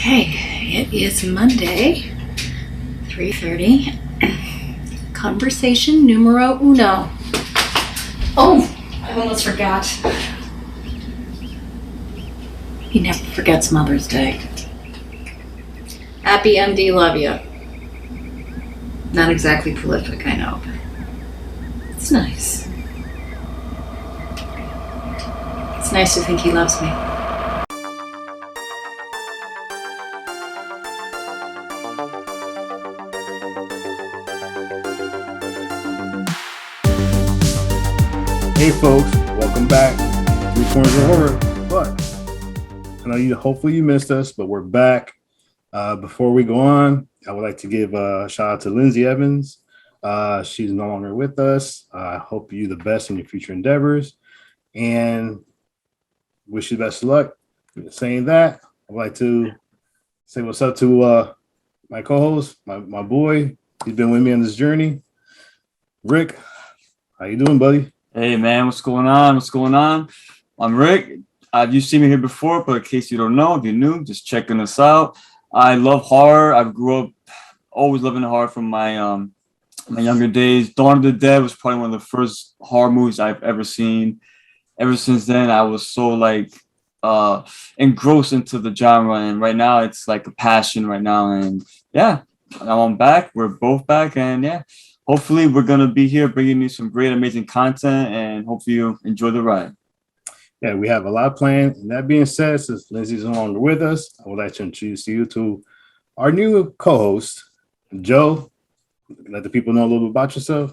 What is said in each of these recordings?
Okay, it is Monday, 3:30. Conversation numero uno. Oh, I almost forgot. He never forgets Mother's Day. Happy MD, love you. Not exactly prolific, I know, but it's nice. It's nice to think he loves me. Hey folks, welcome back to Three Corners of Horror. But I know hopefully you missed us, but we're back. Before we go on, I would like to give a shout out to Lindsay Evans. She's no longer with us. I hope you the best in your future endeavors and wish you the best of luck. Saying that, I'd like to say what's up to my co-host, my boy. He's been with me on this journey. Rick, how you doing, buddy? Hey man, what's going on? I'm Rick. You've seen me here before, but in case you don't know, if you're new, just checking us out. I love horror. I grew up always loving horror from my younger days. Dawn of the Dead was probably one of the first horror movies I've ever seen. Ever since then, I was so engrossed into the genre, and right now it's like a passion right now. And yeah, I'm back. We're both back, and yeah. Hopefully, we're going to be here bringing you some great, amazing content, and hopefully you enjoy the ride. Yeah, we have a lot planned. And that being said, since Lindsay's no longer with us, I would like to introduce you to our new co-host, Joe. Let the people know a little bit about yourself.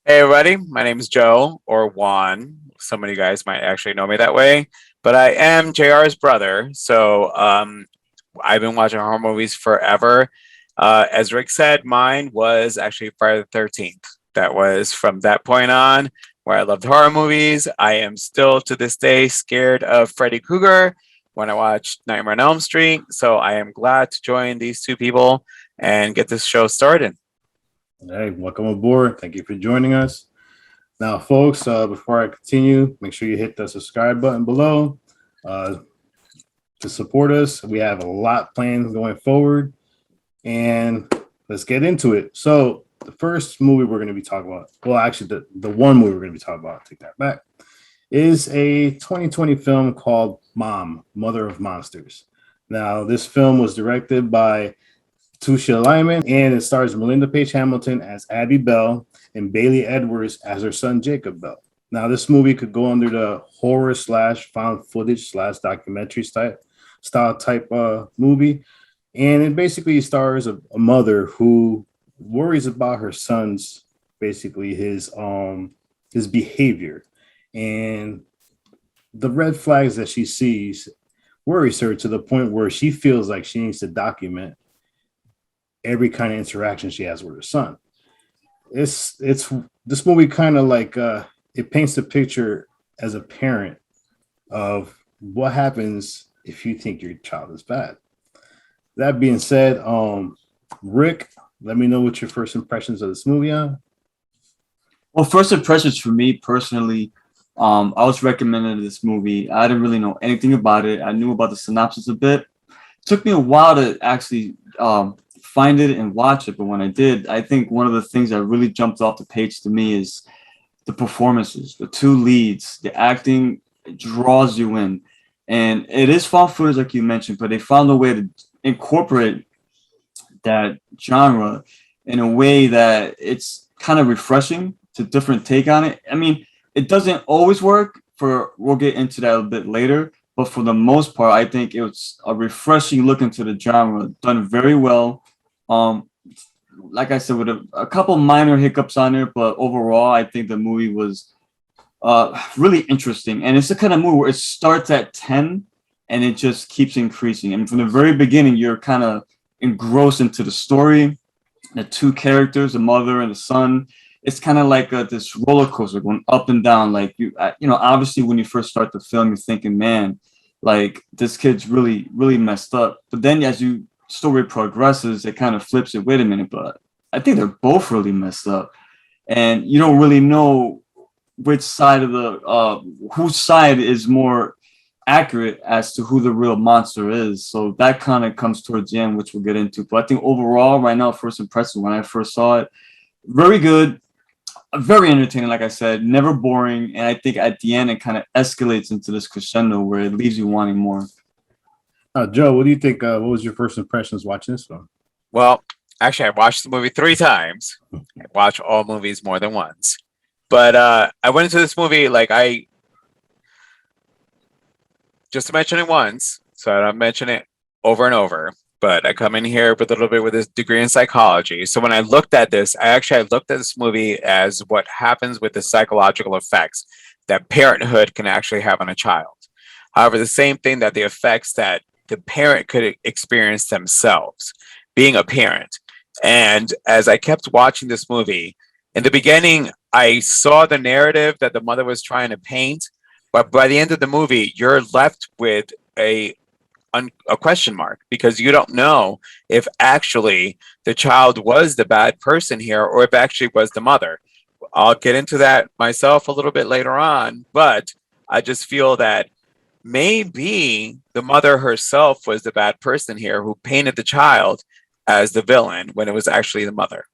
Hey, everybody. My name is Joe, or Juan. Some of you guys might actually know me that way, but I am JR's brother. So I've been watching horror movies forever. As Rick said, mine was actually Friday the 13th. That was from that point on where I loved horror movies. I am still to this day scared of Freddy Krueger when I watch Nightmare on Elm Street. So I am glad to join these two people and get this show started. Hey, welcome aboard. Thank you for joining us. Now, folks, before I continue, make sure you hit the subscribe button below to support us. We have a lot planned going forward. And let's get into it. So the first movie we're going to be talking about, well, actually the one movie we're going to be talking about, take that back, is a 2020 film called Mom, Mother of Monsters. Now, this film was directed by Tusha Lyman, and it stars Melinda Page Hamilton as Abby Bell and Bailey Edwards as her son, Jacob Bell. Now, this movie could go under the horror / found footage / documentary style type movie. And it basically stars a mother who worries about her son's basically his behavior, and the red flags that she sees worries her to the point where she feels like she needs to document every kind of interaction she has with her son. It's this movie kind of like it paints a picture as a parent of what happens if you think your child is bad. That being said, Rick, let me know what your first impressions of this movie are. Well, first impressions for me personally, I was recommended this movie. I didn't really know anything about it. I knew about the synopsis a bit. It took me a while to actually find it and watch it, but when I did, I think one of the things that really jumped off the page to me is the performances, the two leads, the acting draws you in. And it is found footage, like you mentioned, but they found a way to incorporate that genre in a way that it's kind of refreshing. It's a different take on it. I mean, it doesn't always work. We'll get into that a bit later, but for the most part, I think it was a refreshing look into the genre, done very well. Like I said, with a couple minor hiccups on there, but overall, I think the movie was really interesting. And it's the kind of movie where it starts at 10 and it just keeps increasing. And from the very beginning, you're kind of engrossed into the story, the two characters, the mother and the son. It's kind of like this roller coaster going up and down. Like, obviously when you first start the film, you're thinking, man, like this kid's really, really messed up. But then as you story progresses, it kind of flips it. Wait a minute, but I think they're both really messed up. And you don't really know which side of the, whose side is more accurate as to who the real monster is. So that kind of comes towards the end, which we'll get into. But I think overall, right now, first impression when I first saw it, very good, very entertaining. Like I said, never boring, and I think at the end it kind of escalates into this crescendo where it leaves you wanting more. Joe, what do you think? What was your first impressions watching this film? Well, actually, I watched the movie 3 times. I watch all movies more than once. But I went into this movie I just to mention it once, so I don't mention it over and over. But I come in here with a little bit with this degree in psychology. So when I looked at this, I looked at this movie as what happens with the psychological effects that parenthood can actually have on a child. However, the same thing that the effects that the parent could experience themselves, being a parent. And as I kept watching this movie, in the beginning, I saw the narrative that the mother was trying to paint, but by the end of the movie, you're left with a question mark because you don't know if actually the child was the bad person here or if actually was the mother. I'll get into that myself a little bit later on, but I just feel that maybe the mother herself was the bad person here who painted the child as the villain when it was actually the mother.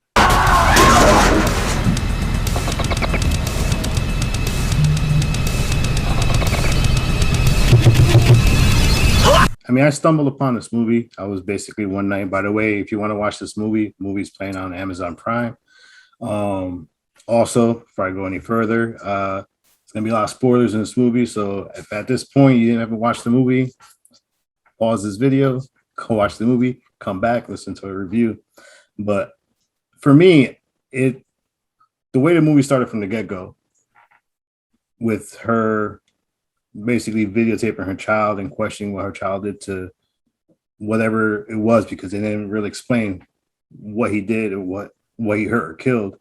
I mean, I stumbled upon this movie. I was basically one night. By the way, if you want to watch this movie's playing on Amazon Prime. Also, before I go any further, it's gonna be a lot of spoilers in this movie. So if at this point you didn't ever watch the movie, pause this video, go watch the movie, come back, listen to a review. But for me, the way the movie started from the get-go, with her basically videotaping her child and questioning what her child did to whatever it was, because they didn't really explain what he did or what he hurt or killed.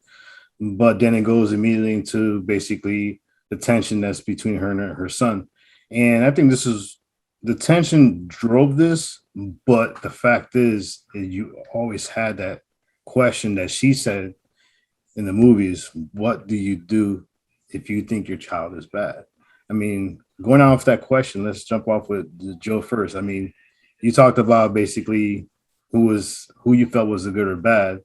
But then it goes immediately into basically the tension that's between her and her son. And I think the tension drove this, but the fact is you always had that question that she said in the movies: what do you do if you think your child is bad? I mean, going off that question, let's jump off with Joe first. I mean, you talked about basically who you felt was the good or bad,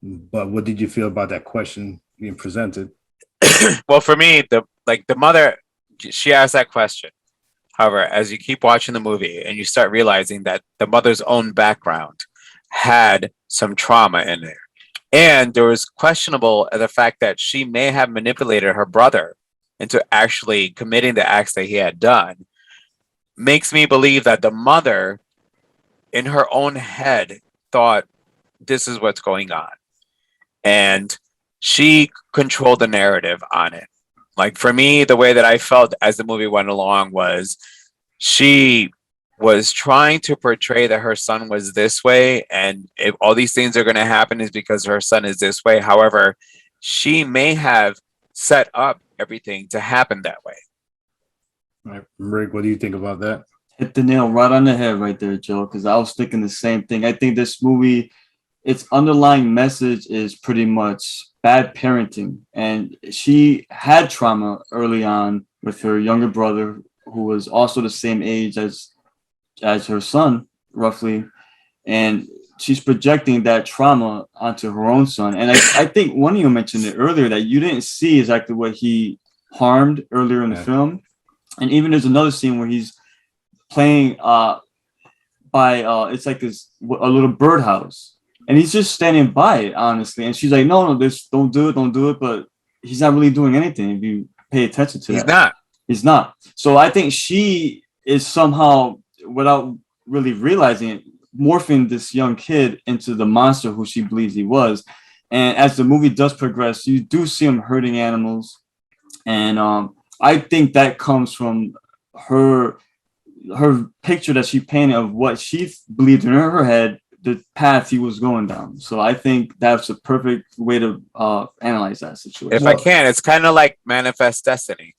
but what did you feel about that question being presented? Well, for me, the mother, she asked that question. However, as you keep watching the movie and you start realizing that the mother's own background had some trauma in there, and there was questionable the fact that she may have manipulated her brother into actually committing the acts that he had done, makes me believe that the mother in her own head thought this is what's going on. And she controlled the narrative on it. Like for me, the way that I felt as the movie went along was she was trying to portray that her son was this way, and if all these things are going to happen is because her son is this way. However, she may have set up everything to happen that way. All right, Rick, what do you think about that? Hit the nail right on the head right there, Joe, because I was thinking the same thing. I think this movie, its underlying message is pretty much bad parenting. And she had trauma early on with her younger brother, who was also the same age as her son, roughly. And she's projecting that trauma onto her own son. And I think one of you mentioned it earlier that you didn't see exactly what he harmed earlier in the film. And even there's another scene where he's playing it's like a little birdhouse, and he's just standing by it, honestly. And she's like, no, this don't do it. But he's not really doing anything if you pay attention to that. He's not. So I think she is somehow, without really realizing it, morphing this young kid into the monster who she believes he was. And as the movie does progress, you do see him hurting animals. And I think that comes from her picture that she painted of what she believed in her head, the path he was going down. So I think that's a perfect way to analyze that situation. If I can, it's kind of like manifest destiny.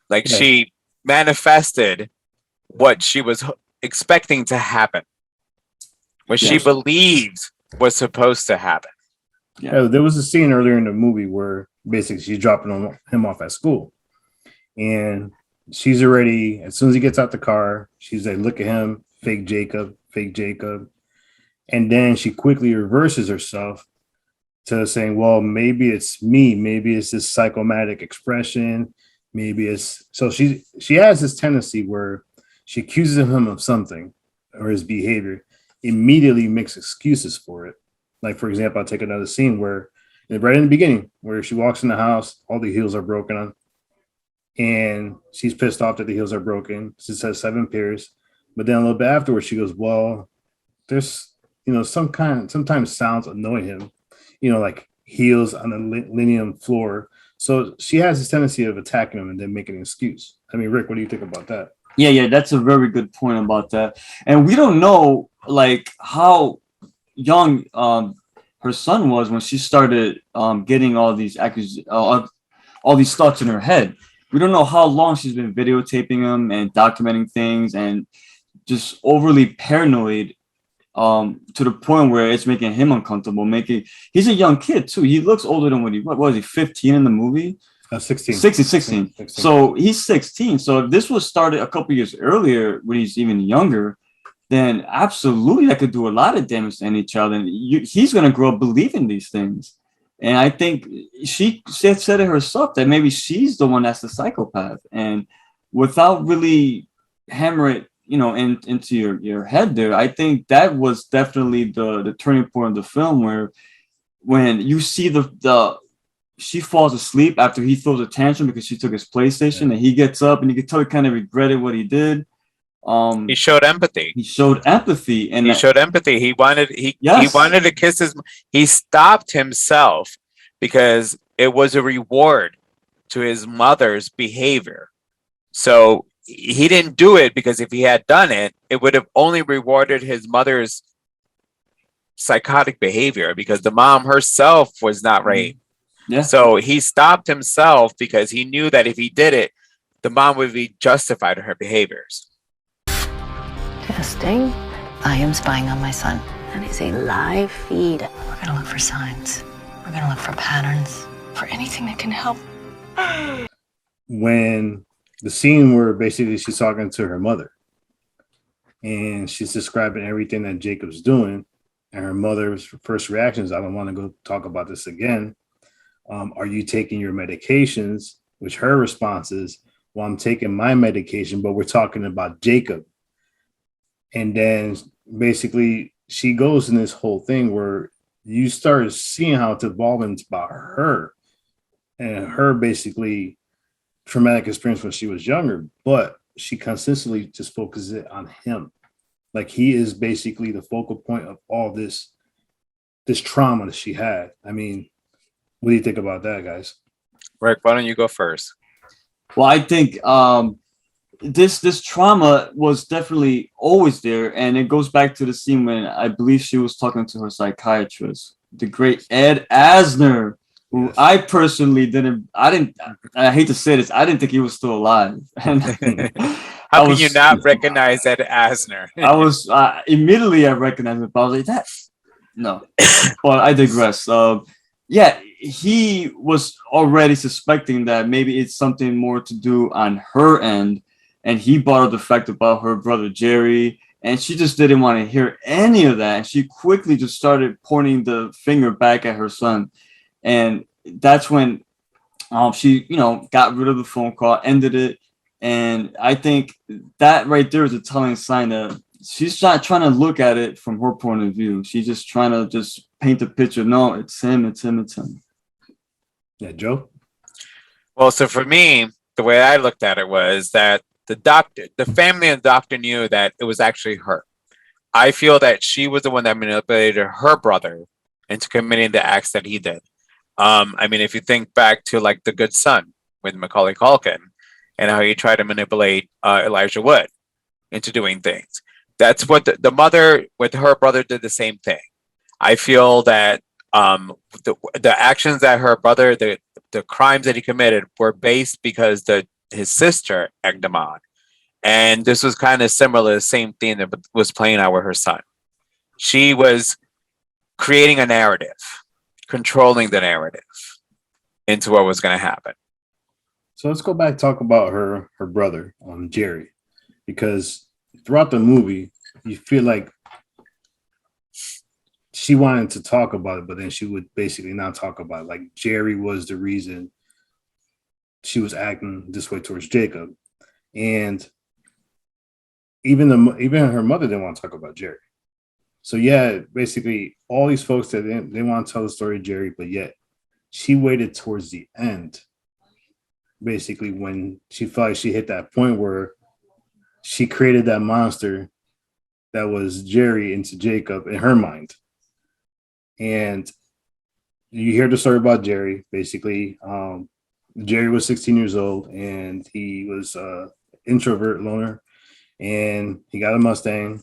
Like she manifested what she was expecting to happen, what she believed was supposed to happen. Yeah, there was a scene earlier in the movie where basically she's dropping him off at school, and she's already, as soon as he gets out the car, she's like, look at him, fake Jacob, fake Jacob. And then she quickly reverses herself to saying, well, maybe it's me, maybe it's this psychomatic expression, maybe it's so she has this tendency where she accuses him of something or his behavior, immediately makes excuses for it. Like, for example, I'll take another scene where right in the beginning, where she walks in the house, all the heels are broken on, and she's pissed off that the heels are broken. She says 7 pairs, but then a little bit afterwards, she goes, well, there's, sometimes sounds annoy him, like heels on the linoleum floor. So she has this tendency of attacking him and then making an excuse. I mean, Rick, what do you think about that? Yeah, that's a very good point about that. And we don't know like how young her son was when she started getting all these all these thoughts in her head. We don't know how long she's been videotaping him and documenting things and just overly paranoid to the point where it's making him uncomfortable. He's a young kid too. He looks older than what was he, 15 in the movie? 16. 16. So he's 16. So if this was started a couple years earlier when he's even younger, then absolutely that could do a lot of damage to any child. And he's going to grow up believing these things. And I think she said it herself that maybe she's the one that's the psychopath. And without really hammering it, into your head there, I think that was definitely the turning point of the film, where when you see she falls asleep after he throws a tantrum because she took his PlayStation, and he gets up and you can tell he kind of regretted what he did. He showed empathy. He showed empathy. He wanted to kiss his. He stopped himself because it was a reward to his mother's behavior. So he didn't do it because if he had done it, it would have only rewarded his mother's psychotic behavior because the mom herself was not right. Yeah. So he stopped himself because he knew that if he did it, the mom would be justified in her behaviors. Testing. I am spying on my son. That is a live feed. We're going to look for signs. We're going to look for patterns, for anything that can help. When the scene where basically she's talking to her mother and she's describing everything that Jacob's doing, and her mother's first reaction is, I don't want to go talk about this again. Are you taking your medications? Which her response is, well, I'm taking my medication, but we're talking about Jacob. And then basically she goes in this whole thing where you start seeing how it's evolving about her and her basically traumatic experience when she was younger, but she consistently just focuses it on him. Like he is basically the focal point of all this trauma that she had. I mean, what do you think about that, guys? Rick, why don't you go first? Well, I think this trauma was definitely always there, and it goes back to the scene when I believe she was talking to her psychiatrist, the great Ed Asner, who yes. I personally I hate to say this, I didn't think he was still alive. And how can you not recognize Ed Asner? I was immediately I recognized him, but I was like, that no. But I digress. Yeah, he was already suspecting that maybe it's something more to do on her end, and he brought up the fact about her brother Jerry, and she just didn't want to hear any of that. And she quickly just started pointing the finger back at her son, and that's when she, got rid of the phone call, ended it, and I think that right there is a telling sign that she's not trying to look at it from her point of view. She's just trying to just paint the picture. No, it's him. Yeah, Joe? Well, so for me, the way I looked at it was that the family and the doctor knew that it was actually her. I feel that she was the one that manipulated her brother into committing the acts that he did. I mean, if you think back to like The Good Son with Macaulay Culkin and how he tried to manipulate Elijah Wood into doing things. That's what the mother with her brother did the same thing. I feel that the actions that her brother, the crimes that he committed were based because his sister egged him on. And this was kind of similar, the same thing that was playing out with her son. She was creating a narrative, controlling the narrative into what was going to happen. So let's go back and talk about her brother, Jerry, because throughout the movie, you feel like she wanted to talk about it, but then she would basically not talk about it. Like Jerry was the reason she was acting this way towards Jacob, and even her mother didn't want to talk about Jerry. So yeah, basically all these folks that they want to tell the story of Jerry, but yet she waited towards the end, basically when she felt like she hit that point where she created that monster that was Jerry into Jacob in her mind. And you hear the story about Jerry. Basically, Jerry was 16 years old and he was introvert loner, and he got a Mustang.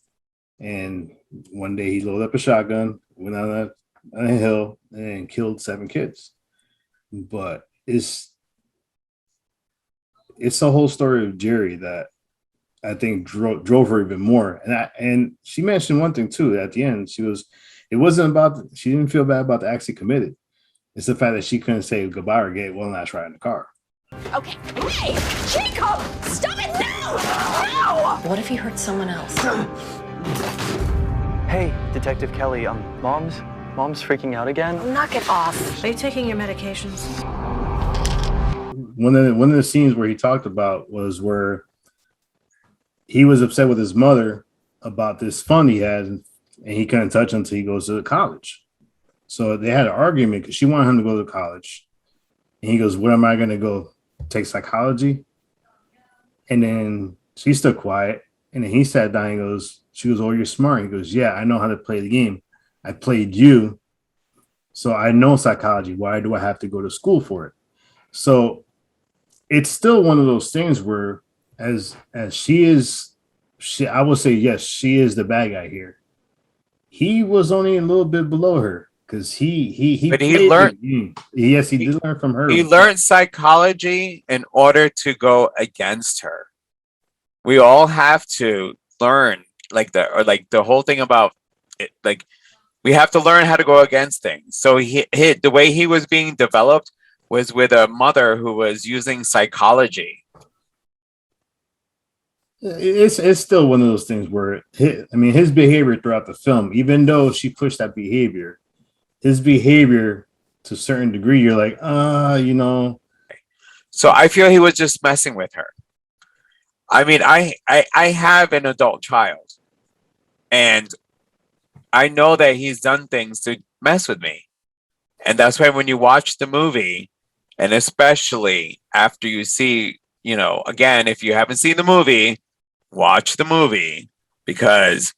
And one day he loaded up a shotgun, went on a hill, and killed 7 kids. But it's the whole story of Jerry that I think drove her even more. And she mentioned one thing too at the end. It wasn't about, she didn't feel bad about the acts he committed. It's the fact that she couldn't say goodbye or get one last ride in the car. Okay. Hey, Jacob! Stop it now! No! What if he hurt someone else? Hey, Detective Kelly, Mom's freaking out again. Knock it off. Are you taking your medications? One of the scenes where he talked about was where he was upset with his mother about this fund he had, and he couldn't touch it until he goes to college. So they had an argument because she wanted him to go to college. And he goes, "What am I going to go take psychology?" And then she's still quiet. And then he sat down and she goes, "Oh, you're smart." He goes, "Yeah, I know how to play the game. I played you. So I know psychology. Why do I have to go to school for it?" So it's still one of those things where as I would say, yes, she is the bad guy here. He was only a little bit below her because he learned. Yes, he did learn from her. He learned psychology in order to go against her. We all have to learn the whole thing about it. Like we have to learn how to go against things. So the way he was being developed was with a mother who was using psychology. It's still one of those things where his behavior throughout the film, even though she pushed that behavior, his behavior to a certain degree, you're like, So I feel he was just messing with her. I mean, I have an adult child, and I know that he's done things to mess with me. And that's why when you watch the movie, and especially after you see, again, if you haven't seen the movie, watch the movie, because,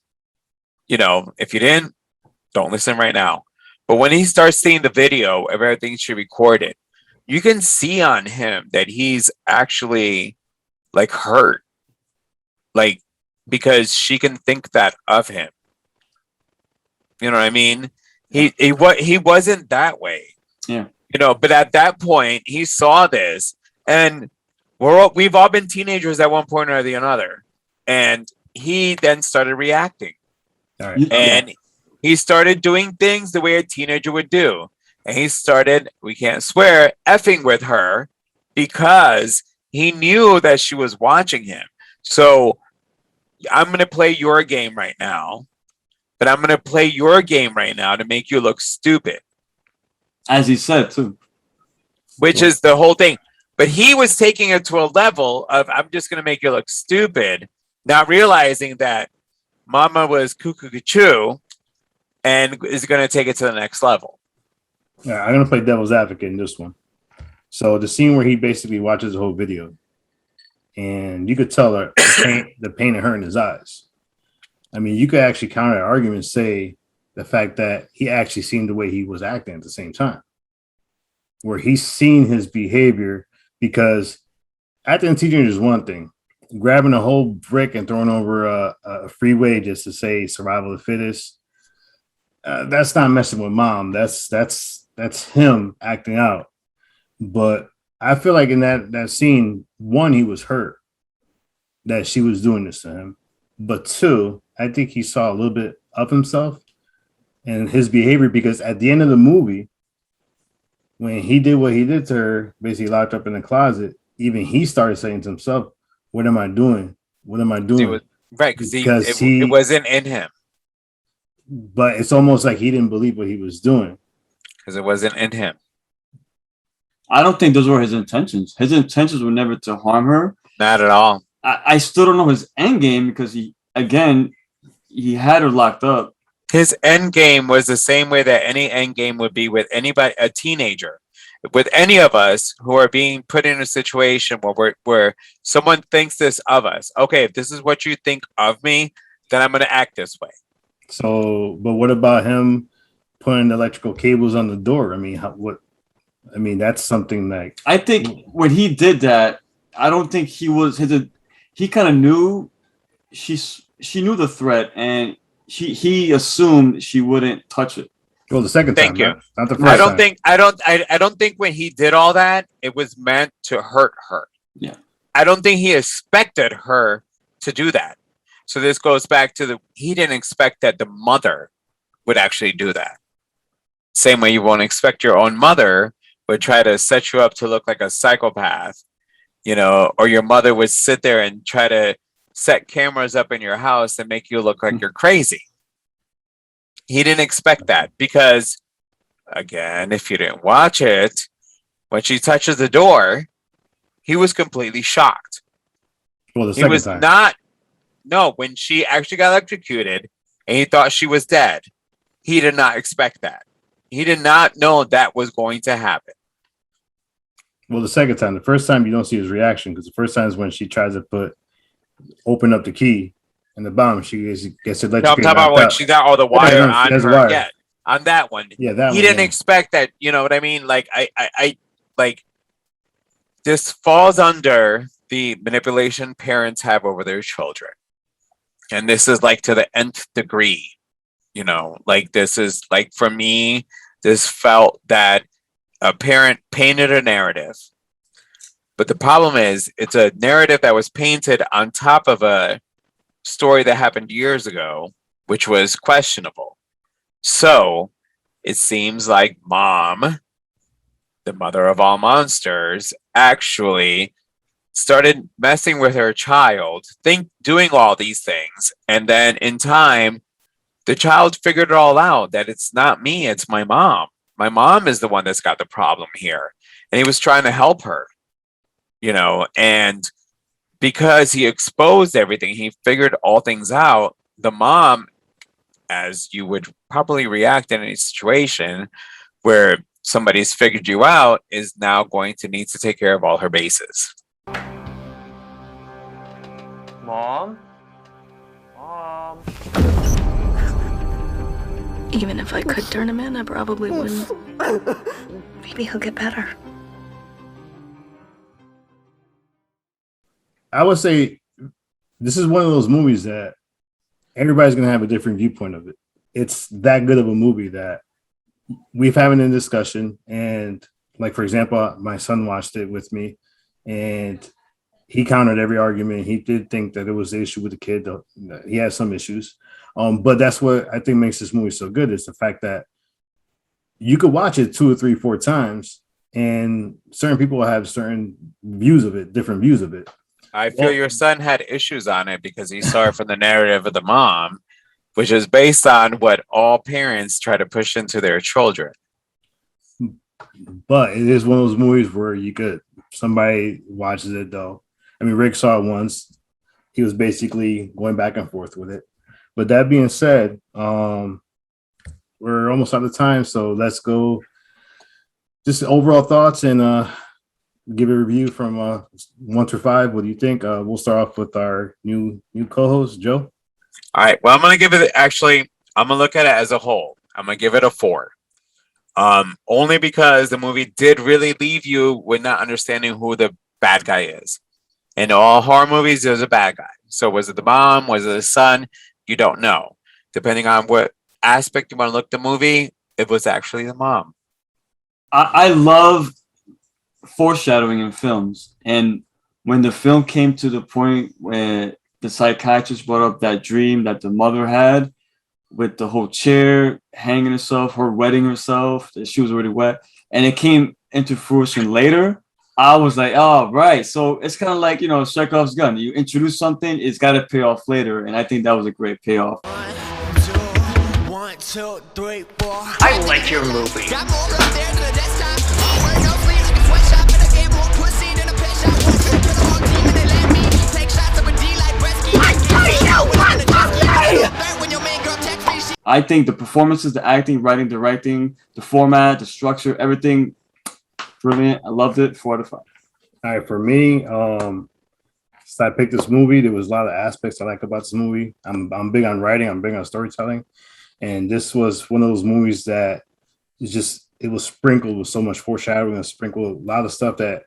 if you didn't, don't listen right now. But when he starts seeing the video of everything she recorded, you can see on him that he's actually hurt, because she can think that of him. You know what I mean? He wasn't that way. Yeah. But at that point he saw this, and we've all been teenagers at one point or the other, and he then started reacting. all right. And he started doing things the way a teenager would do. And he started, we can't swear, effing with her because he knew that she was watching him. So I'm going to play your game right now, but I'm going to play your game right now to make you look stupid. As he said, too. Which is the whole thing. But he was taking it to a level of, I'm just going to make you look stupid, not realizing that Mama was cuckoo and is going to take it to the next level. Yeah, I'm gonna play devil's advocate in this one. So the scene where he basically watches the whole video, and you could tell the pain and hurt in his eyes. I mean, you could actually counter that argument, say the fact that he actually seen the way he was acting at the same time, where he's seen his behavior, because acting a teenager is one thing. Grabbing a whole brick and throwing over a freeway just to say survival of the fittest, that's not messing with mom. That's him acting out. But I feel like in that scene, one, he was hurt that she was doing this to him. But two, I think he saw a little bit of himself and his behavior, because at the end of the movie, when he did what he did to her, basically locked up in the closet, even he started saying to himself, "What am I doing? What am I He doing?" was right because Because it wasn't in him but it's almost like he didn't believe what he was doing. because it wasn't in him. I don't think those were his intentions. His intentions were never to harm her. Not at all. I still don't know his end game because he had her locked up. His end game was the same way that any end game would be with anybody, a teenager, with any of us who are being put in a situation where someone thinks this of us. Okay, if this is what you think of me, then I'm going to act this way. So, but what about him putting electrical cables on the door? I mean, that's something that I think when he did that, I don't think he was he kind of knew she knew the threat and he assumed she wouldn't touch it. well, the second Thank time, you. not the first time. I don't think when he did all that, it was meant to hurt her. Yeah. I don't think he expected her to do that. So this goes back to he didn't expect that the mother would actually do that. Same way you won't expect your own mother would try to set you up to look like a psychopath, or your mother would sit there and try to set cameras up in your house and make you look like you're crazy. He didn't expect that because, again, if you didn't watch it, when she touches the door, he was completely shocked. Well, the He second was time. not. No, when she actually got electrocuted and he thought she was dead, he did not expect that. He did not know that was going to happen. Well, the second time. The first time you don't see his reaction because the first time is when she tries to open up the key and the bomb. She gets electrocuted. No, I'm talking about when she got all the wire Yeah, on there's her. wire. Yeah, on that one. Yeah, that he one, didn't yeah. expect that. You know what I mean? Like I like this falls under the manipulation parents have over their children. And this is like to the nth degree, like this is like for me, this felt that a parent painted a narrative. But the problem is it's a narrative that was painted on top of a story that happened years ago, which was questionable. So it seems like mom, the mother of all monsters, actually started messing with her child, doing all these things. And then in time, the child figured it all out that it's not me, it's my mom. My mom is the one that's got the problem here. And he was trying to help her, and because he exposed everything, he figured all things out. The mom, as you would probably react in any situation where somebody's figured you out, is now going to need to take care of all her bases. Mom? Mom? Even if I could turn him in, I probably wouldn't. Maybe he'll get better. I would say this is one of those movies that everybody's going to have a different viewpoint of it. It's that good of a movie that we've having a discussion. And like, for example, my son watched it with me and he countered every argument. He did think that it was the issue with the kid. He has some issues. But that's what I think makes this movie so good is the fact that you could watch it 2 or 3, 4 times and certain people have certain views of it, different views of it. I feel your son had issues on it because he saw it from the narrative of the mom, which is based on what all parents try to push into their children. But it is one of those movies where somebody watches it though. I mean, Rick saw it once. He was basically going back and forth with it. But that being said, we're almost out of time. So let's go. Just overall thoughts and give a review from 1 through 5. What do you think? We'll start off with our new co-host, Joe. All right. Well, I'm going to give it, I'm going to look at it as a whole. I'm going to give it a 4. Only because the movie did really leave you with not understanding who the bad guy is. In all horror movies, there's a bad guy. So was it the mom? Was it the son? You don't know. Depending on what aspect you want to look at the movie, it was actually the mom. I love foreshadowing in films. And when the film came to the point where the psychiatrist brought up that dream that the mother had with the whole chair hanging herself, her wetting herself, that she was already wet, and it came into fruition later, I was like, oh, right. So it's kind of like, Chekhov's gun. You introduce something, it's got to pay off later. And I think that was a great payoff. I like your movie. I think the performances, the acting, writing, directing, the format, the structure, everything, brilliant. I loved it. 4 out of 5. All right, for me, so I picked this movie. There was a lot of aspects I like about this movie. I'm big on writing. I'm big on storytelling, and this was one of those movies that it was sprinkled with so much foreshadowing and sprinkled a lot of stuff that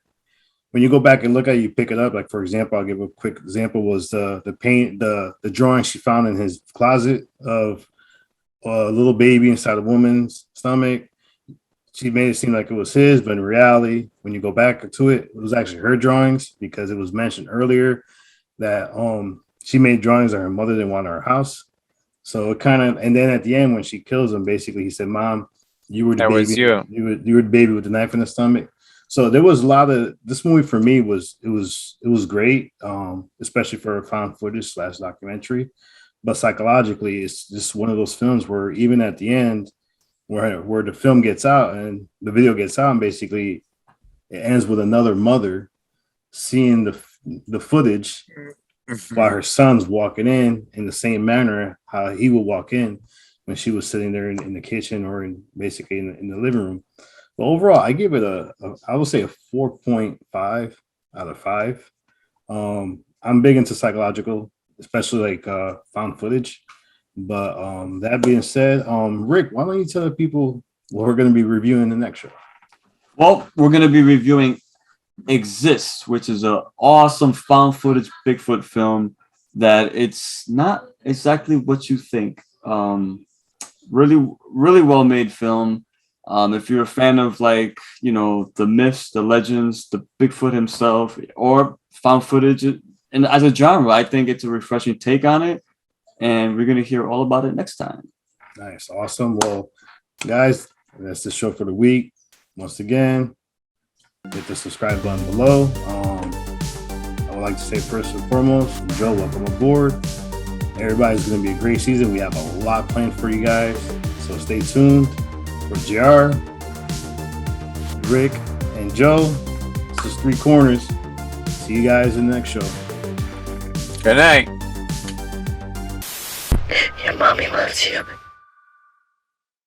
when you go back and look at it, you pick it up. Like, for example, I'll give a quick example was the drawing she found in his closet of a little baby inside a woman's stomach. She made it seem like it was his, but in reality, when you go back to it, it was actually her drawings because it was mentioned earlier that she made drawings that her mother didn't want in her house. So it kind of, and then at the end when she kills him, basically he said, "Mom, you were the That baby. was you. You were the baby with the knife in the stomach." So there was a lot of this movie for me was great, especially for a found footage / documentary. But psychologically, it's just one of those films where even at the end, where the film gets out and the video gets out, and basically it ends with another mother seeing the footage while her son's walking in the same manner how he would walk in when she was sitting there in the kitchen or basically in the living room. But overall, I give it I would say a 4.5 out of 5. I'm big into psychological, especially like found footage. But that being said, Rick, why don't you tell the people what we're going to be reviewing the next show? Well, we're going to be reviewing Exists, which is an awesome found footage Bigfoot film that it's not exactly what you think. Really, really well made film. If you're a fan of the myths, the legends, the Bigfoot himself, or found footage, and as a genre, I think it's a refreshing take on it. And we're going to hear all about it next time. Nice. Awesome. Well, guys, that's the show for the week. Once again, hit the subscribe button below. I would like to say first and foremost, Joe, welcome aboard. Everybody's going to be a great season. We have a lot planned for you guys. So stay tuned. For JR, Rick, and Joe, this is Three Corners. See you guys in the next show. Good night. Your mommy loves you.